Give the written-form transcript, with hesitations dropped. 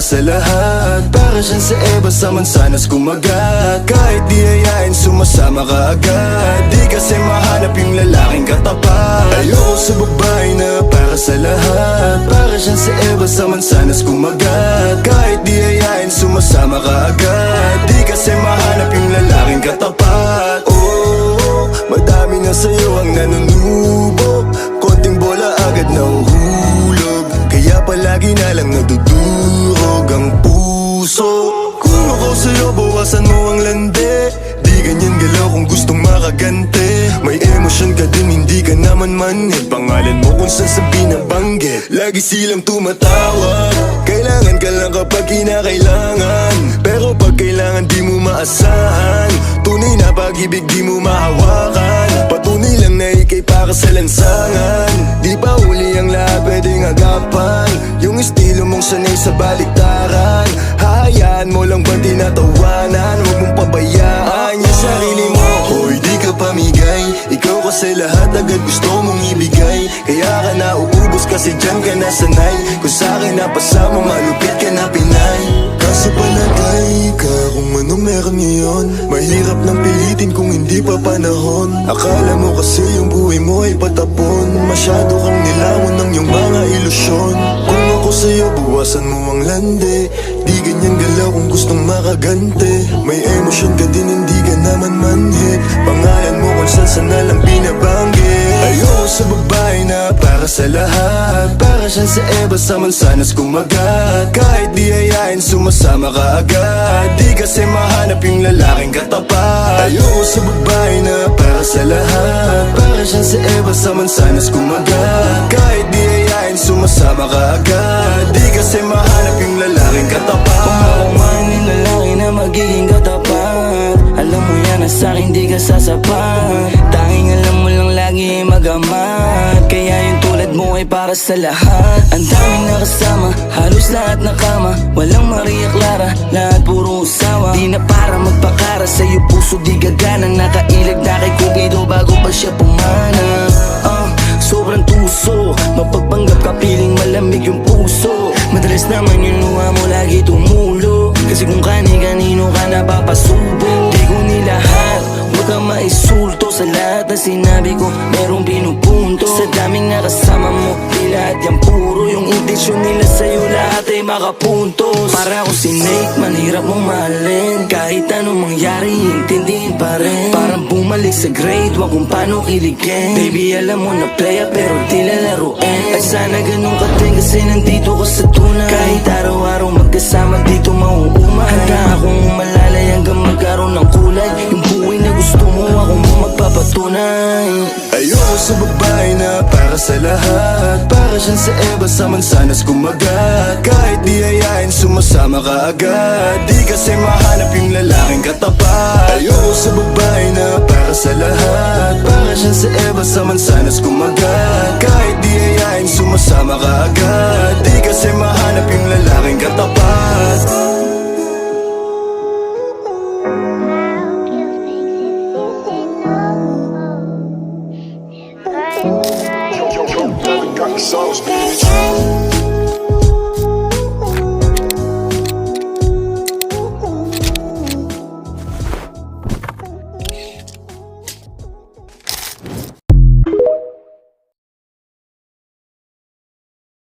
sa lahat. Para siyang sa Eva sa mansanas kumagat. Kahit di ayain sumasama ka agad. Di kasi mahanap yung lalaking katapat. Ayoko sa babae na para sa lahat. Para siyang sa Eva sa mansanas kumagat. Kahit di ayain sumasama ka agad. Di kasi mahanap yung lalaking katapat. Oh, madami na sa'yo ang nanunubok. Konting bola agad nahuhulog. Kaya palagi na lang nadudurog ang puso. Kung ako sa'yo, bawasan mo ang lande. Di ganyan galaw kung gustong makagante. May emosyon ka din, hindi ka naman manhid. Pangalan mo kung saan sa binabanggit. Lagi silang tumatawag. Kailangan ka lang kapag kinakailangan. Pero pag kailangan di mo maasahan. Tunay na pag-ibig di mo mahawakan. Patunay lang na ikay para sa lansangan. Di pa huli ang lahat pwedeng agapan. Yung estilo mong sanay sa baliktaran. Hahayaan mo lang ba tinatawanan? Huwag mong pabayaan yung sarili mo. Hoy, di ka pamigay. Ikaw kasi lahat agad gusto mong ibigay. Kaya ka nauubos kasi dyan ka nasanay. Kung sa'kin napasama malupit ka na Pinay. Kaso palagay ka kung anong meron ngayon. Mahirap nang pilitin kung hindi pa panahon. Akala mo kasi yung buhay mo ay patapon. Masyado kang nilawan ng iyong mga ilusyon. Kung ako sa'yo, buwasan mo ang lande. Di ganyan galaw kung gustong makagante. May emosyon ka din, hindi ka naman manhid. Pangalan mo kung saan na lang binabanggit. Ayoko sa babae na para sa lahat. Para siyang sa Eva sa mansanas kumagat. Kahit di ayain sumasama ka agad. Di kasi mahanap yung lalaking katapat. Ayoko sa babae na para sa lahat. Para siyang sa Eva sa mansanas kumagat. Kahit di ayain sumasama ka agad. Di kasi mahanap yung lalaking katapat. Kung ako man yung lalaki na magiging katapat, alam mo yan na sa'kin di ka sasapat. Tanging alam mo lang lagi magamat. Kaya yung tulad mo ay para sa lahat. Ang daming nakasama, halos lahat nakama. Walang Maria Clara, lahat puro usawa. Di na para magpakara, sa'yo puso di gagana. Nakailag na kay Cupido bago pa siya pumana. Sobrang tuso, mapagpanggap ka piling malamig yung puso. Madalas naman yung luha mo lagi tumulo. Kasi kung kani-kanino ka napapasubo. Di ko nilahat, huwag kang maisulto. Sa lahat na sinabi ko, merong pinupunto. Sa daming nakasama mo, di lahat yan puro. Yung intensyon nila sa'yo lahat ay makapuntos. Para ako si Nate, manhirap mong mahalin. Kahit anong mangyari, intindihin pa rin. Parang bumalik sa grade, wag kung paano kiligin. Baby, alam mo na playa pero di lalaruin. At sana ganun ka din kasi nandito ka sa tunay. Kahit araw-araw magkasama dito mauumay. Handa akong malalay hanggang magkaroon ng kulay. Yung buhay na gusto mo, ako mo magpapatunay. Ayoko sa babae na para sa lahat. Para siyang sa Eva sa mansanas kumagat. Kahit di ayain sumasama ka agad. Di kasi mahanap yung lalaking katapat. Ayoko sa babae na para sa lahat. Para siyang sa Eva sa mansanas kumagat. Kahit di ayain sumasama ka agad. Di kasi mahanap yung lalaking katapat. Got the sauce, bitch.